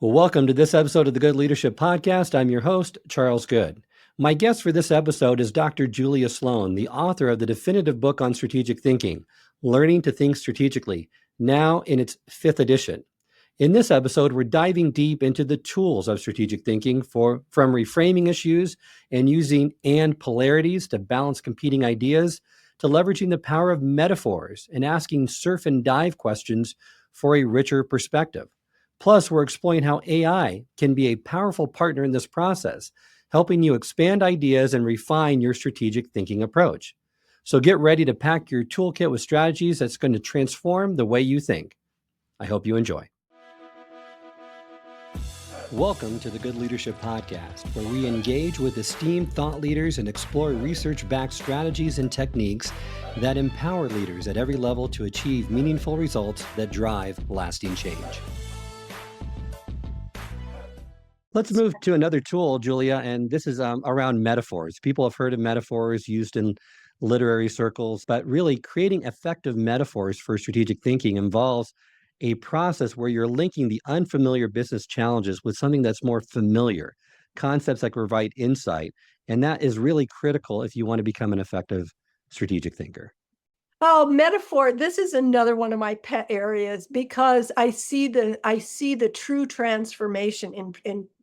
Well, welcome to this episode of the Good Leadership Podcast. I'm your host, Charles Good. My guest for this episode is Dr. Julia Sloan, the author of the definitive book on strategic thinking, Learning to Think Strategically, now in its fifth edition. In this episode, we're diving deep into the tools of strategic thinking from reframing issues and using and polarities to balance competing ideas, to leveraging the power of metaphors and asking surf and dive questions for a richer perspective. Plus, we're exploring how AI can be a powerful partner in this process, helping you expand ideas and refine your strategic thinking approach. So get ready to pack your toolkit with strategies that's going to transform the way you think. I hope you enjoy. Welcome to the Good Leadership Podcast, where we engage with esteemed thought leaders and explore research-backed strategies and techniques that empower leaders at every level to achieve meaningful results that drive lasting change. Let's move to another tool, Julia, and this is around metaphors. People have heard of metaphors used in literary circles, but really creating effective metaphors for strategic thinking involves a process where you're linking the unfamiliar business challenges with something that's more familiar, concepts that provide insight, and that is really critical if you want to become an effective strategic thinker. Oh, metaphor. This is another one of my pet areas because I see the true transformation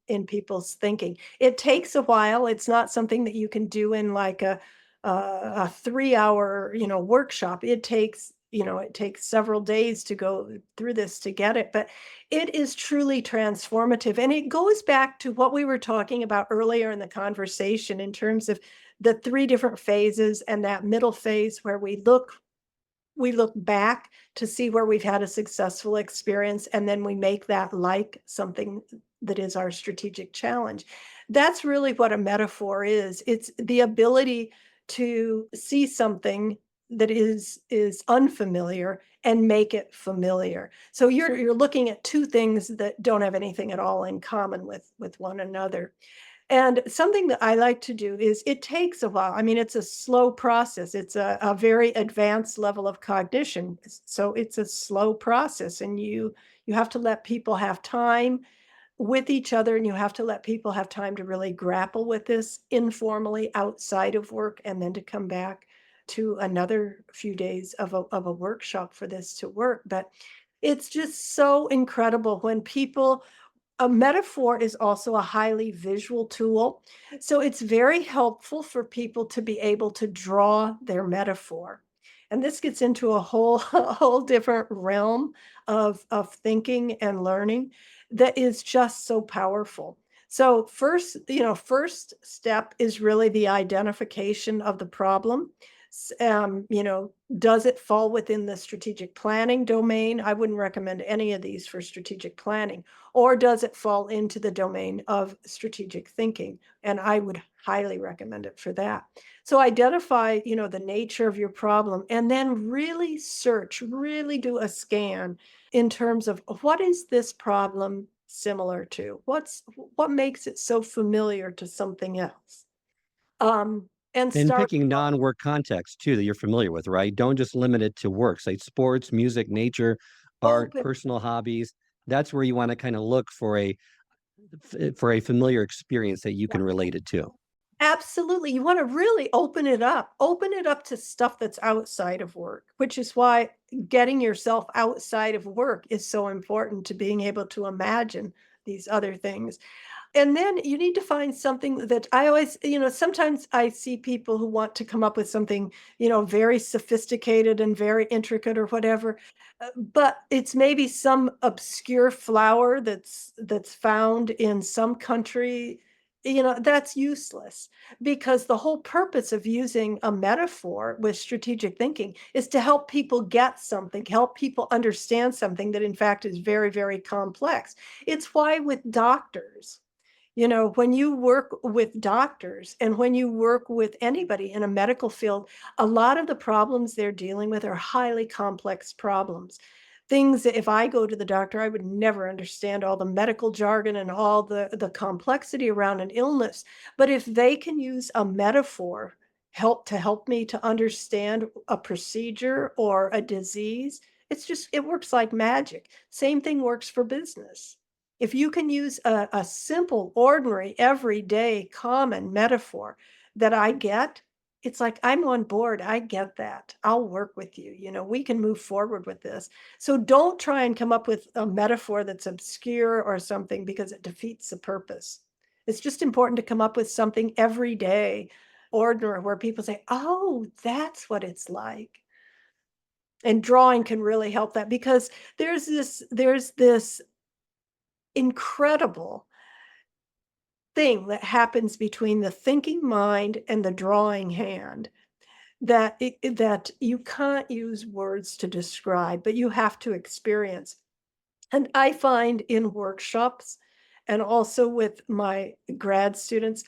in people's thinking. It takes a while. It's not something that you can do in like a 3-hour, workshop. It takes several days to go through this to get it, but it is truly transformative. And it goes back to what we were talking about earlier in the conversation in terms of the three different phases and that middle phase where we look back to see where we've had a successful experience, and then we make that like something that is our strategic challenge. That's really what a metaphor is. It's the ability to see something that is unfamiliar and make it familiar. So you're looking at two things that don't have anything at all in common with one another. And something that I like to do is it takes a while. I mean, it's a slow process. It's a very advanced level of cognition. So it's a slow process, and you have to let people have time with each other, and you have to let people have time to really grapple with this informally outside of work, and then to come back to another few days of a workshop for this to work. But it's just so incredible when people a metaphor is also a highly visual tool. So it's very helpful for people to be able to draw their metaphor. And this gets into a whole a whole different realm of thinking and learning that is just so powerful. So first step is really the identification of the problem. Does it fall within the strategic planning domain? I wouldn't recommend any of these for strategic planning. Or does it fall into the domain of strategic thinking? And I would highly recommend it for that. So identify, the nature of your problem, and then really search, really do a scan in terms of what is this problem similar to? What makes it so familiar to something else? And And start picking non-work contexts too that you're familiar with, right? Don't just limit it to work, say sports, music, nature, art, open. personal hobbies. That's where you want to kind of look for a familiar experience that you can relate it to. Absolutely. You want to really open it up to stuff that's outside of work, which is why getting yourself outside of work is so important to being able to imagine these other things. And then you need to find something that I always, sometimes I see people who want to come up with something, very sophisticated and very intricate or whatever. But it's maybe some obscure flower that's found in some country, that's useless because the whole purpose of using a metaphor with strategic thinking is to help people get something, help people understand something that in fact is very, very complex. It's why with doctors, when you work with doctors and when you work with anybody in a medical field, a lot of the problems they're dealing with are highly complex problems. Things that if I go to the doctor, I would never understand all the medical jargon and all the complexity around an illness. But if they can use a metaphor help me to understand a procedure or a disease, it works like magic. Same thing works for business. If you can use a simple, ordinary, everyday, common metaphor that I get, it's like, I'm on board. I get that. I'll work with you. We can move forward with this. So don't try and come up with a metaphor that's obscure or something because it defeats the purpose. It's just important to come up with something everyday, ordinary, where people say, oh, that's what it's like. And drawing can really help that because there's this incredible thing that happens between the thinking mind and the drawing hand that you can't use words to describe, but you have to experience. And I find in workshops and also with my grad students,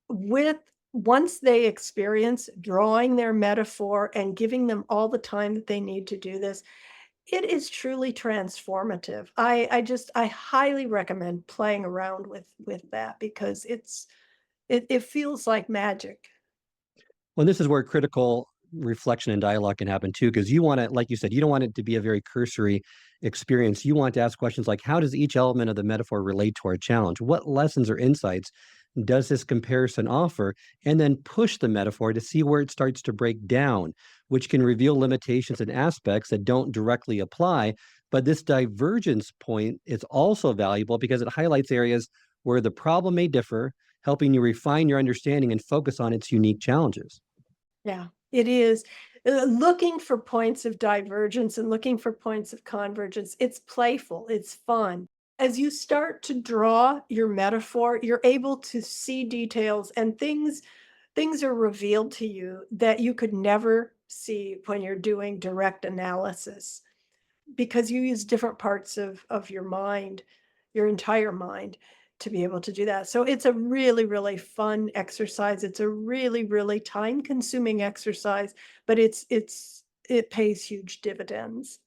with once they experience drawing their metaphor and giving them all the time that they need to do this, it is truly transformative. I highly recommend playing around with that because it feels like magic. Well, this is where critical reflection and dialogue can happen too, because you want to, like you said, you don't want it to be a very cursory experience. You want to ask questions like, how does each element of the metaphor relate to our challenge? What lessons or insights does this comparison offer? And then push the metaphor to see where it starts to break down, which can reveal limitations and aspects that don't directly apply. But this divergence point is also valuable because it highlights areas where the problem may differ, helping you refine your understanding and focus on its unique challenges. Yeah, it is. Looking for points of divergence and looking for points of convergence. It's playful, it's fun. As you start to draw your metaphor, you're able to see details and things are revealed to you that you could never see when you're doing direct analysis because you use different parts of your mind, your entire mind, to be able to do that. So it's a really, really fun exercise. It's a really, really time-consuming exercise, but it pays huge dividends.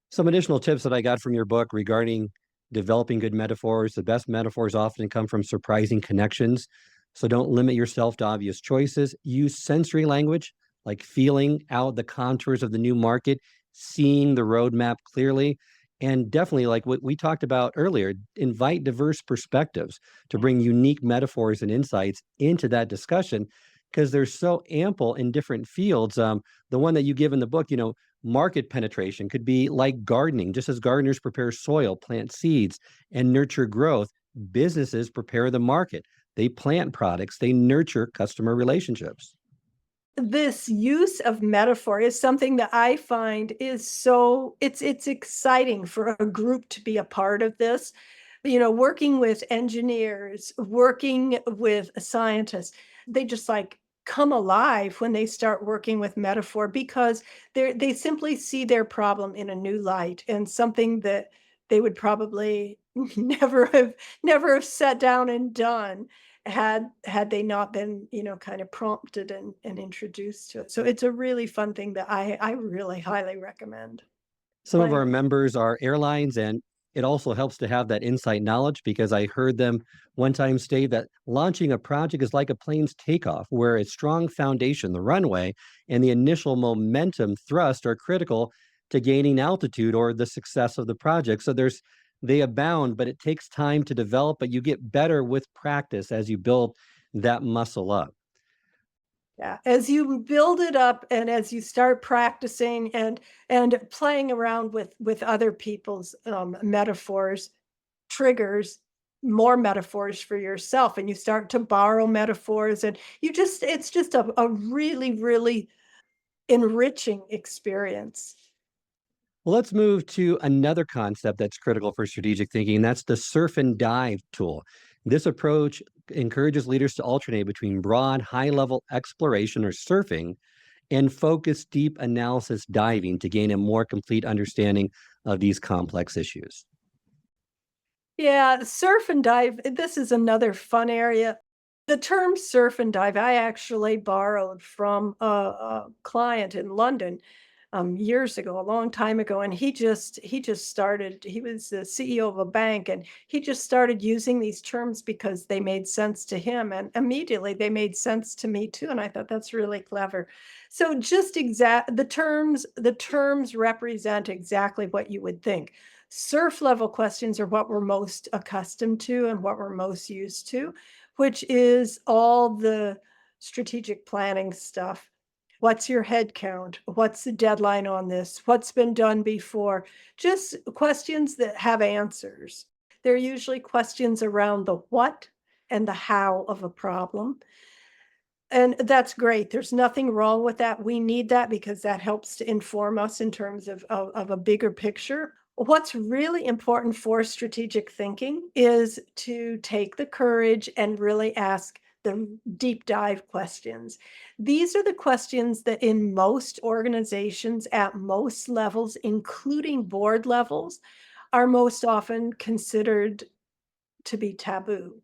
Some additional tips that I got from your book regarding developing good metaphors. The best metaphors often come from surprising connections. So don't limit yourself to obvious choices. Use sensory language, like feeling out the contours of the new market, seeing the roadmap clearly. And definitely, like what we talked about earlier, invite diverse perspectives to bring unique metaphors and insights into that discussion because they're so ample in different fields. The one that you give in the book, market penetration could be like gardening. Just as gardeners prepare soil, plant seeds, and nurture growth, businesses prepare the market. They plant products, they nurture customer relationships. This use of metaphor is something that I find is it's exciting for a group to be a part of this. Working with engineers, working with scientists, they just like come alive when they start working with metaphor because they simply see their problem in a new light and something that they would probably never have sat down and done had they not been, kind of prompted and introduced to it. So it's a really fun thing that I really highly recommend Some of playing our around. members are airlines, and it also helps to have that insight knowledge because I heard them one time state that launching a project is like a plane's takeoff, where a strong foundation, the runway, and the initial momentum thrust are critical to gaining altitude or the success of the project. So they abound, but it takes time to develop, but you get better with practice as you build that muscle up. Yeah, as you build it up and as you start practicing and playing around with other people's metaphors, triggers more metaphors for yourself, and you start to borrow metaphors, and it's just a really, really enriching experience. Well, let's move to another concept that's critical for strategic thinking, and that's the surf and dive tool. This approach encourages leaders to alternate between broad, high level exploration or surfing and focused, deep analysis diving to gain a more complete understanding of these complex issues. Yeah, surf and dive, this is another fun area. The term surf and dive, I actually borrowed from a client in London years ago, a long time ago, and he just started. He was the CEO of a bank, and he just started using these terms because they made sense to him, and immediately they made sense to me too. And I thought that's really clever. So just exact the terms represent exactly what you would think. Surf level questions are what we're most accustomed to and what we're most used to, which is all the strategic planning stuff. What's your head count? What's the deadline on this? What's been done before? Just questions that have answers. They're usually questions around the what and the how of a problem. And that's great. There's nothing wrong with that. We need that because that helps to inform us in terms of a bigger picture. What's really important for strategic thinking is to take the courage and really ask the deep dive questions. These are the questions that in most organizations at most levels, including board levels, are most often considered to be taboo.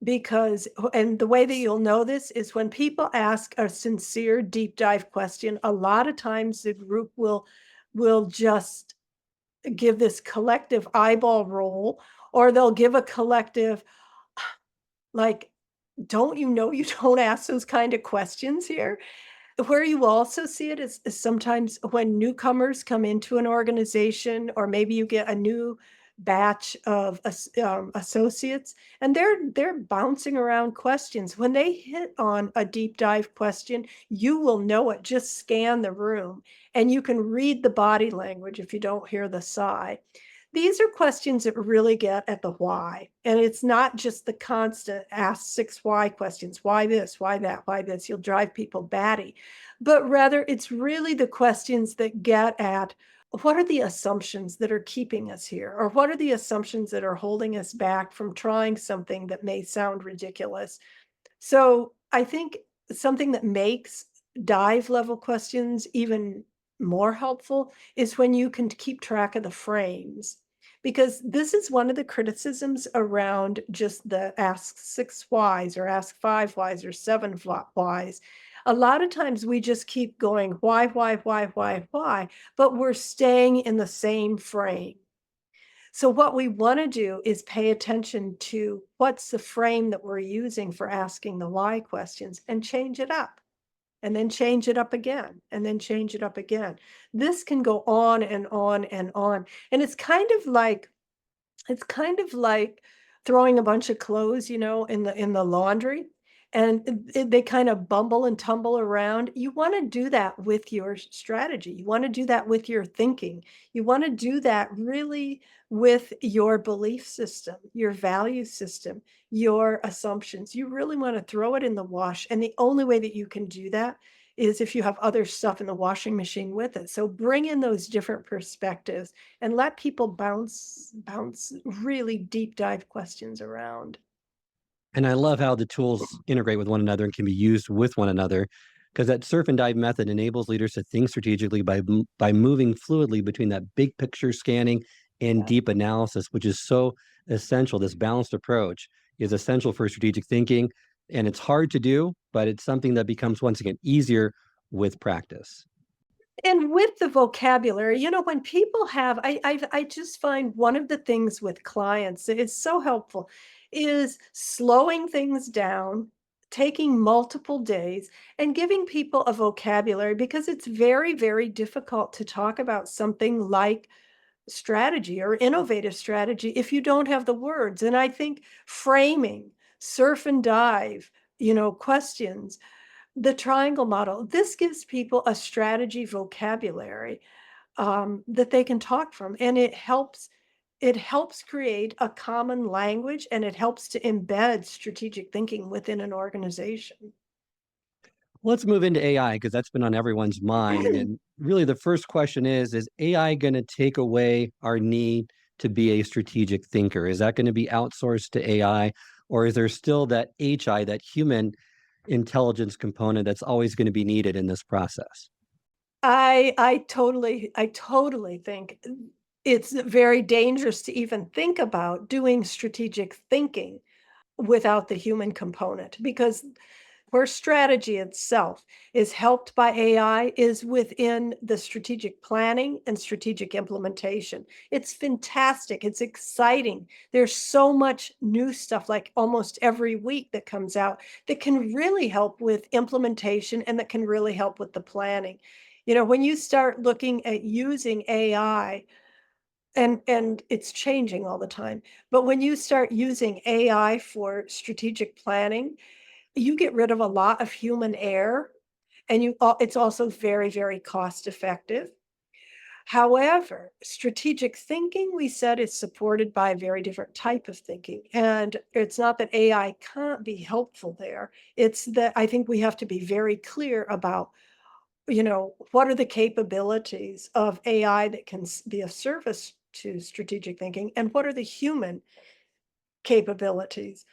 Because and the way that you'll know this is when people ask a sincere deep dive question, a lot of times the group will just give this collective eyeball roll, or they'll give a collective, like, "Don't you know you don't ask those kind of questions here?" Where you also see it is sometimes when newcomers come into an organization, or maybe you get a new batch of associates, and they're bouncing around questions. When they hit on a deep dive question, you will know it. Just scan the room, and you can read the body language if you don't hear the sigh. These are questions that really get at the why, and it's not just the constant ask 6 why questions. Why this? Why that? Why this? You'll drive people batty. But rather, it's really the questions that get at what are the assumptions that are keeping us here? Or what are the assumptions that are holding us back from trying something that may sound ridiculous? So I think something that makes dive level questions even more helpful is when you can keep track of the frames. Because this is one of the criticisms around just the ask 6 whys or ask 5 whys or 7 whys. A lot of times we just keep going, why, but we're staying in the same frame. So what we wanna do is pay attention to what's the frame that we're using for asking the why questions and change it up, and then change it up again, and then change it up again. This can go on and on and on, and it's kind of like throwing a bunch of clothes, in the laundry, and they kind of bumble and tumble around. You wanna do that with your strategy. You wanna do that with your thinking. You wanna do that really with your belief system, your value system, your assumptions. You really wanna throw it in the wash, and the only way that you can do that is if you have other stuff in the washing machine with it. So bring in those different perspectives and let people bounce really deep dive questions around. And I love how the tools integrate with one another and can be used with one another, because that surf and dive method enables leaders to think strategically by moving fluidly between that big picture scanning and Yeah. deep analysis, which is so essential. This balanced approach is essential for strategic thinking, and it's hard to do, but it's something that becomes once again easier with practice. And with the vocabulary, when people have, I just find one of the things with clients that is so helpful is slowing things down, taking multiple days, and giving people a vocabulary, because it's very, very difficult to talk about something like strategy or innovative strategy if you don't have the words. And I think framing, surf and dive, questions, the triangle model, this gives people a strategy vocabulary that they can talk from, and it helps create a common language, and it helps to embed strategic thinking within an organization. Let's move into AI because that's been on everyone's mind. And really, the first question is AI going to take away our need to be a strategic thinker? Is that going to be outsourced to AI? Or is there still that HI, that human intelligence component that's always going to be needed in this process? I totally think it's very dangerous to even think about doing strategic thinking without the human component, because where strategy itself is helped by AI is within the strategic planning and strategic implementation. It's fantastic. It's exciting. There's so much new stuff, like almost every week, that comes out that can really help with implementation and that can really help with the planning. When you start looking at using AI and it's changing all the time. But when you start using AI for strategic planning, you get rid of a lot of human error, and it's also very, very cost effective. However, strategic thinking, we said, is supported by a very different type of thinking. And it's not that AI can't be helpful there. It's that I think we have to be very clear about, what are the capabilities of AI that can be of service to strategic thinking, and what are the human capabilities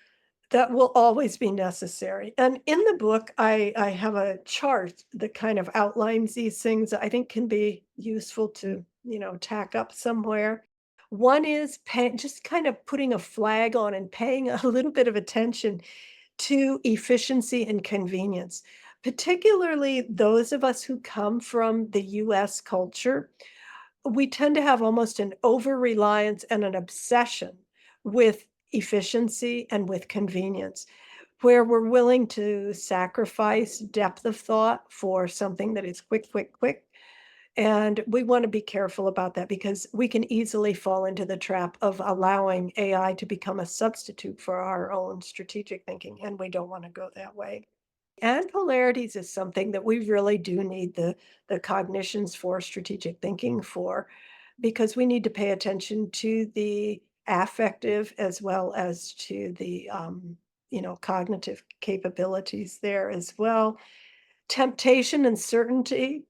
that will always be necessary. And in the book, I have a chart that kind of outlines these things that I think can be useful to, tack up somewhere. One is just kind of putting a flag on and paying a little bit of attention to efficiency and convenience, particularly those of us who come from the US culture. We tend to have almost an over reliance and an obsession with efficiency and with convenience, where we're willing to sacrifice depth of thought for something that is quick, quick, quick. And we want to be careful about that because we can easily fall into the trap of allowing AI to become a substitute for our own strategic thinking. And we don't want to go that way. And polarities is something that we really do need the cognitions for strategic thinking for, because we need to pay attention to the affective as well as to the cognitive capabilities there as well. Temptation and certainty,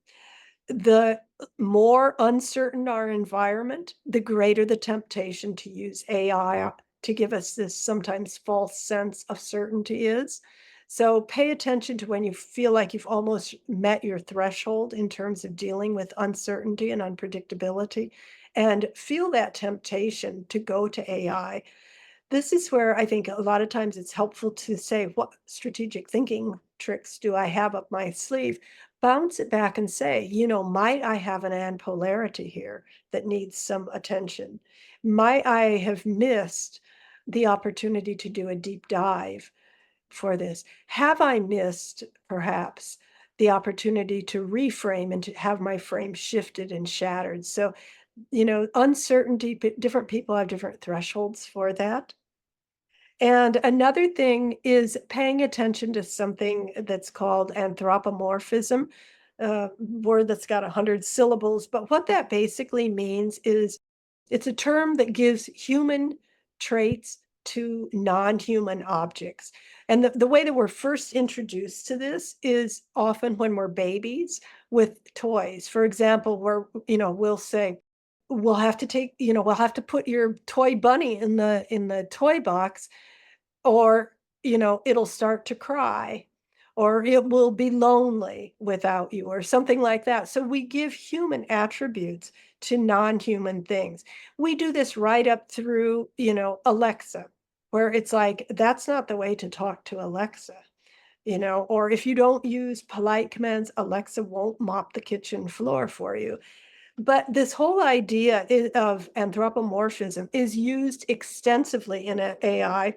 the more uncertain our environment, the greater the temptation to use AI to give us this sometimes false sense of certainty is. So pay attention to when you feel like you've almost met your threshold in terms of dealing with uncertainty and unpredictability, and feel that temptation to go to AI. This is where I think a lot of times it's helpful to say, what strategic thinking tricks do I have up my sleeve? Bounce it back and say, might I have an anpolarity here that needs some attention? Might I have missed the opportunity to do a deep dive for this? Have I missed perhaps the opportunity to reframe and to have my frame shifted and shattered? So, uncertainty, different people have different thresholds for that. And another thing is paying attention to something that's called anthropomorphism, a word that's got 100 syllables. But what that basically means is it's a term that gives human traits to non-human objects. And the way that we're first introduced to this is often when we're babies with toys. For example, where, we'll say, we'll have to put your toy bunny in the toy box, or, it'll start to cry, or it will be lonely without you, or something like that. So we give human attributes to non-human things. We do this right up through, Alexa, where it's like, that's not the way to talk to Alexa. Or if you don't use polite commands, Alexa won't mop the kitchen floor for you. But this whole idea of anthropomorphism is used extensively in AI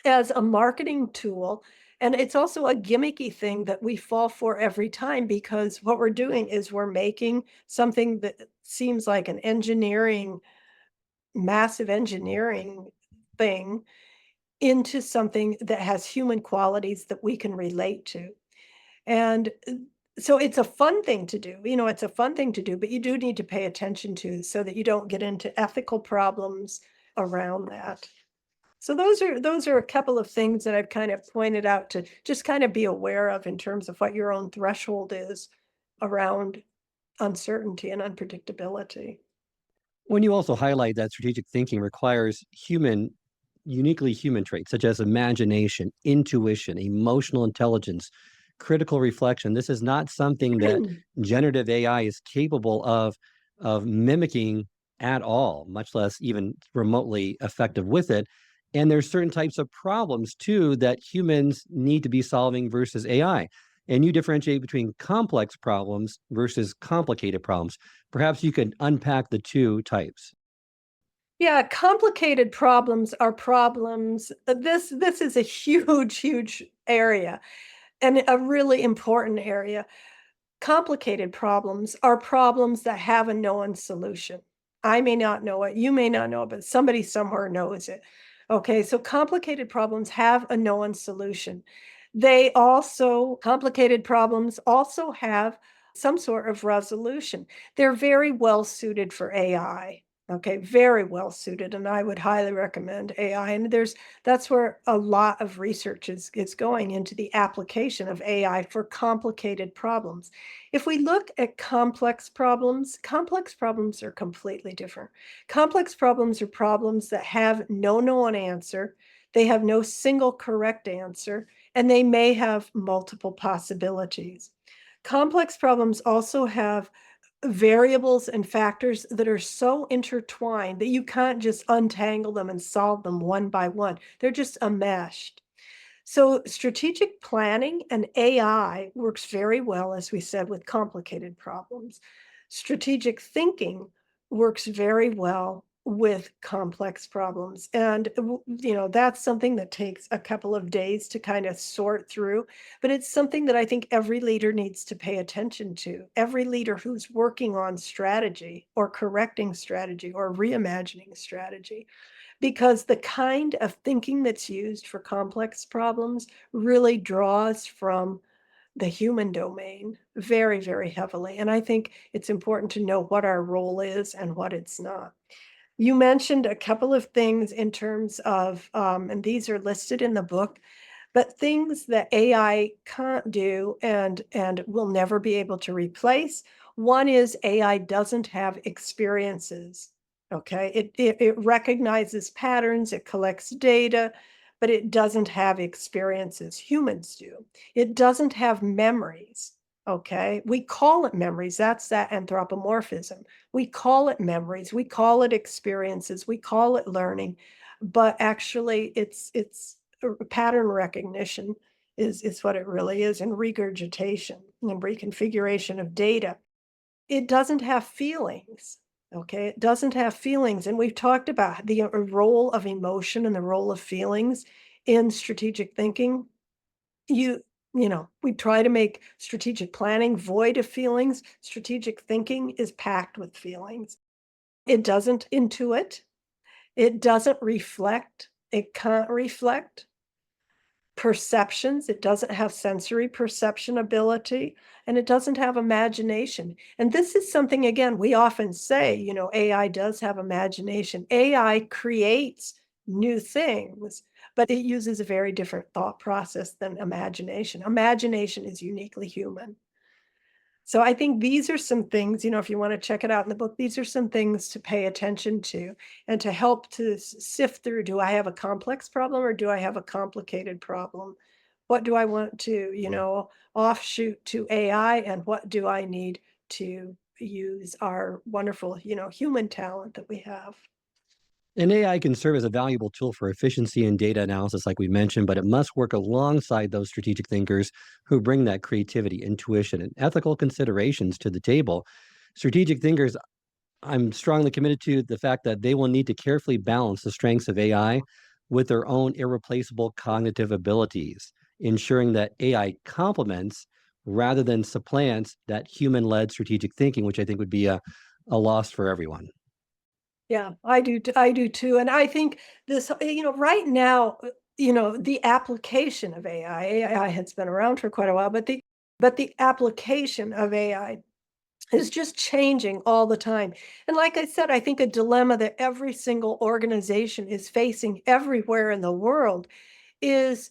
as a marketing tool. And it's also a gimmicky thing that we fall for every time, because what we're doing is we're making something that seems like an massive engineering thing into something that has human qualities that we can relate to. And so it's a fun thing to do. It's a fun thing to do, but you do need to pay attention to, so that you don't get into ethical problems around that. So those are a couple of things that I've kind of pointed out to just kind of be aware of in terms of what your own threshold is around uncertainty and unpredictability. When you also highlight that strategic thinking requires uniquely human traits such as imagination, intuition, emotional intelligence, critical reflection. This is not something that generative AI is capable of mimicking at all, much less even remotely effective with it. And there's certain types of problems too that humans need to be solving versus AI. And you differentiate between complex problems versus complicated problems. Perhaps you could unpack the two types. Yeah, complicated problems are problems. This is a huge, huge area, and a really important area. Complicated problems are problems that have a known solution. I may not know it, you may not know it, but somebody somewhere knows it. Okay, so complicated problems have a known solution. Complicated problems also have some sort of resolution. They're very well suited for AI. Okay, very well suited, and I would highly recommend AI. And that's where a lot of research is going into the application of AI for complicated problems. If we look at complex problems are completely different. Complex problems are problems that have no known answer, they have no single correct answer, and they may have multiple possibilities. Complex problems also have variables and factors that are so intertwined that you can't just untangle them and solve them one by one. They're just enmeshed. So strategic planning and AI works very well, as we said, with complicated problems. Strategic thinking works very well with complex problems. And, that's something that takes a couple of days to kind of sort through, but it's something that I think every leader needs to pay attention to. Every leader who's working on strategy or correcting strategy or reimagining strategy, because the kind of thinking that's used for complex problems really draws from the human domain very, very heavily. And I think it's important to know what our role is and what it's not. You mentioned a couple of things in terms of, and these are listed in the book, but things that AI can't do and will never be able to replace. One is AI doesn't have experiences. Okay, it recognizes patterns, it collects data, but it doesn't have experiences. Humans do. It doesn't have memories. Okay, we call it memories. That's that anthropomorphism. We call it memories, we call it experiences, we call it learning, but actually it's pattern recognition is what it really is, and regurgitation and reconfiguration of data. It doesn't have feelings. Okay, it doesn't have feelings, and we've talked about the role of emotion and the role of feelings in strategic thinking. You we try to make strategic planning void of feelings. Strategic thinking is packed with feelings. It doesn't intuit. It doesn't reflect. It can't reflect perceptions. It doesn't have sensory perception ability, and it doesn't have imagination. And this is something, again, we often say, AI does have imagination. AI creates new things, but it uses a very different thought process than imagination. Imagination is uniquely human. So I think these are some things, if you want to check it out in the book, these are some things to pay attention to and to help to sift through. Do I have a complex problem or do I have a complicated problem? What do I want to, offshoot to AI, and what do I need to use our wonderful, human talent that we have? And AI can serve as a valuable tool for efficiency and data analysis, like we mentioned, but it must work alongside those strategic thinkers who bring that creativity, intuition, and ethical considerations to the table. Strategic thinkers, I'm strongly committed to the fact that they will need to carefully balance the strengths of AI with their own irreplaceable cognitive abilities, ensuring that AI complements rather than supplants that human led strategic thinking, which I think would be a loss for everyone. Yeah, I do too, and I think right now, the application of AI has been around for quite a while, but the application of AI is just changing all the time. And like I said, I think a dilemma that every single organization is facing everywhere in the world is,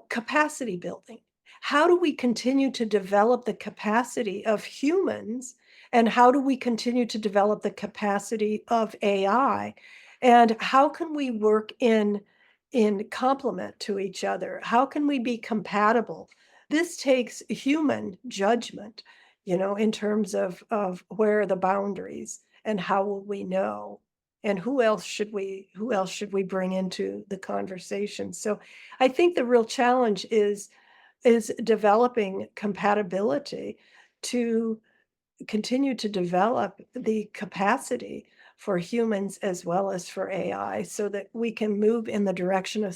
capacity building. How do we continue to develop the capacity of humans? And how do we continue to develop the capacity of AI? And how can we work in complement to each other? How can we be compatible? This takes human judgment, in terms of where are the boundaries and how will we know? And who else should we bring into the conversation? So I think the real challenge is developing compatibility to continue to develop the capacity for humans as well as for AI, so that we can move in the direction of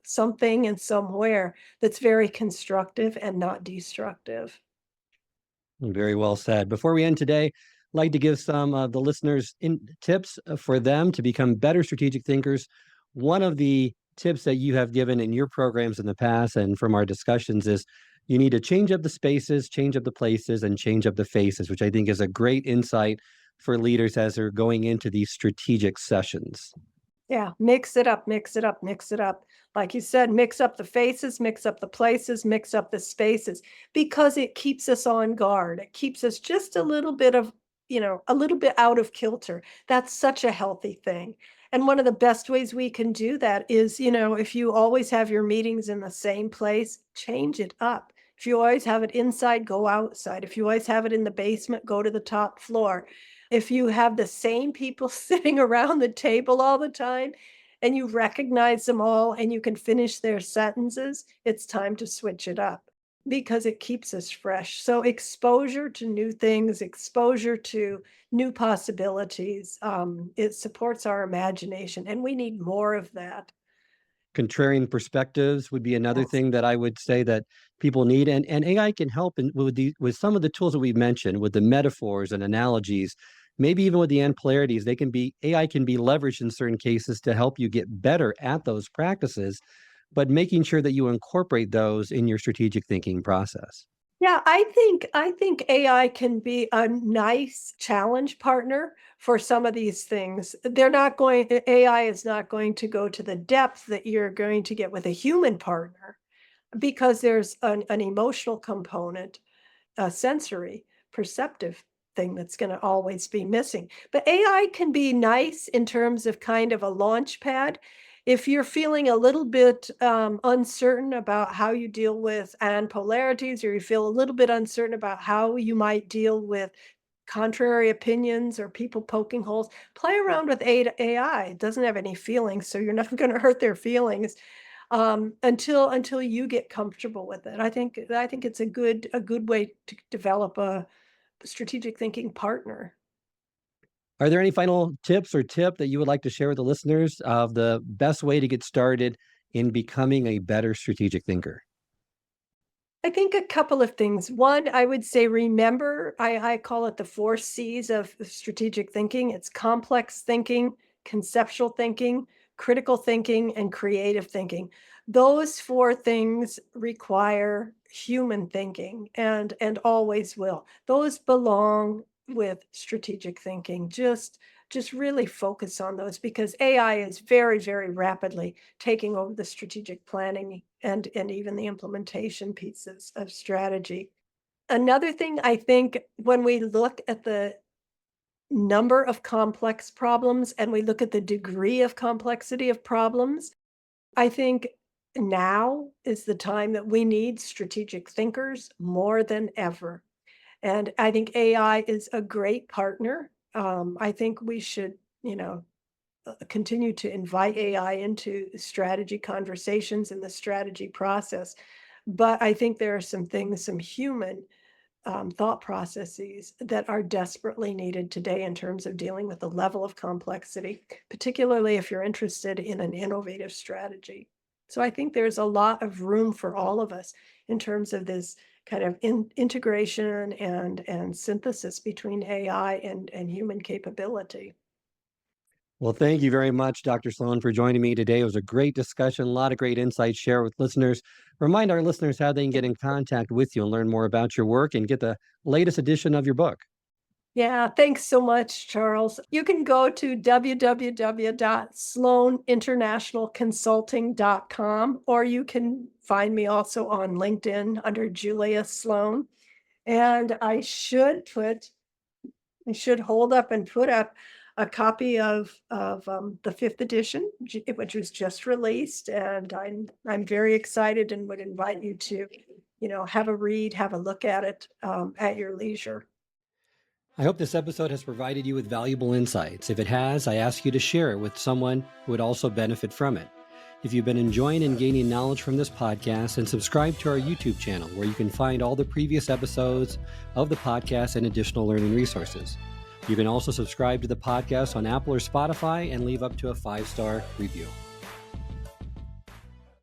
something and somewhere that's very constructive and not destructive. Very well said. Before we end today, like to give some of the listeners tips for them to become better strategic thinkers. One of the tips that you have given in your programs in the past and from our discussions is you need to change up the spaces, change up the places, and change up the faces, which I think is a great insight for leaders as they're going into these strategic sessions. Yeah, mix it up, mix it up, mix it up. Like you said, mix up the faces, mix up the places, mix up the spaces, because it keeps us on guard. It keeps us just a little bit of, a little bit out of kilter. That's such a healthy thing. And one of the best ways we can do that is, if you always have your meetings in the same place, change it up. If you always have it inside, go outside. If you always have it in the basement, go to the top floor. If you have the same people sitting around the table all the time and you recognize them all and you can finish their sentences, it's time to switch it up because it keeps us fresh. So exposure to new things, exposure to new possibilities, it supports our imagination, and we need more of that. Contrarian perspectives would be another Yes. thing that I would say that people need, and AI can help with some of the tools that we've mentioned, with the metaphors and analogies, maybe even with the polarities. AI can be leveraged in certain cases to help you get better at those practices, but making sure that you incorporate those in your strategic thinking process. Yeah, I think AI can be a nice challenge partner for some of these things. AI is not going to go to the depth that you're going to get with a human partner because there's an emotional component, a sensory, perceptive thing that's going to always be missing. But AI can be nice in terms of kind of a launch pad. If you're feeling a little bit uncertain about how you deal with polarities, or you feel a little bit uncertain about how you might deal with contrary opinions or people poking holes, play around with AI. It doesn't have any feelings, so you're not going to hurt their feelings until you get comfortable with it. I think it's a good way to develop a strategic thinking partner. Are there any final tips or tip that you would like to share with the listeners of the best way to get started in becoming a better strategic thinker? I think a couple of things. One, I would say remember, I call it the 4 C's of strategic thinking. It's complex thinking, conceptual thinking, critical thinking, and creative thinking. Those 4 things require human thinking and always will. Those belong with strategic thinking. Just really focus on those because AI is very, very rapidly taking over the strategic planning and even the implementation pieces of strategy. Another thing, I think, when we look at the number of complex problems and we look at the degree of complexity of problems, I think now is the time that we need strategic thinkers more than ever. And I think AI is a great partner. I think we should, continue to invite AI into strategy conversations in the strategy process. But I think there are some things, some human thought processes that are desperately needed today in terms of dealing with the level of complexity, particularly if you're interested in an innovative strategy. So I think there's a lot of room for all of us in terms of this kind of integration and synthesis between AI and human capability. Well, thank you very much, Dr. Sloan, for joining me today. It was a great discussion, a lot of great insights shared with listeners. Remind our listeners how they can get in contact with you and learn more about your work and get the latest edition of your book. Yeah, thanks so much, Charles. You can go to www.sloaninternationalconsulting.com, or you can find me also on LinkedIn under Julia Sloan. And I should hold up and put up a copy of the 5th edition, which was just released, and I'm very excited and would invite you to, have a read, have a look at it at your leisure. I hope this episode has provided you with valuable insights. If it has, I ask you to share it with someone who would also benefit from it. If you've been enjoying and gaining knowledge from this podcast, then subscribe to our YouTube channel where you can find all the previous episodes of the podcast and additional learning resources. You can also subscribe to the podcast on Apple or Spotify and leave up to a 5-star review.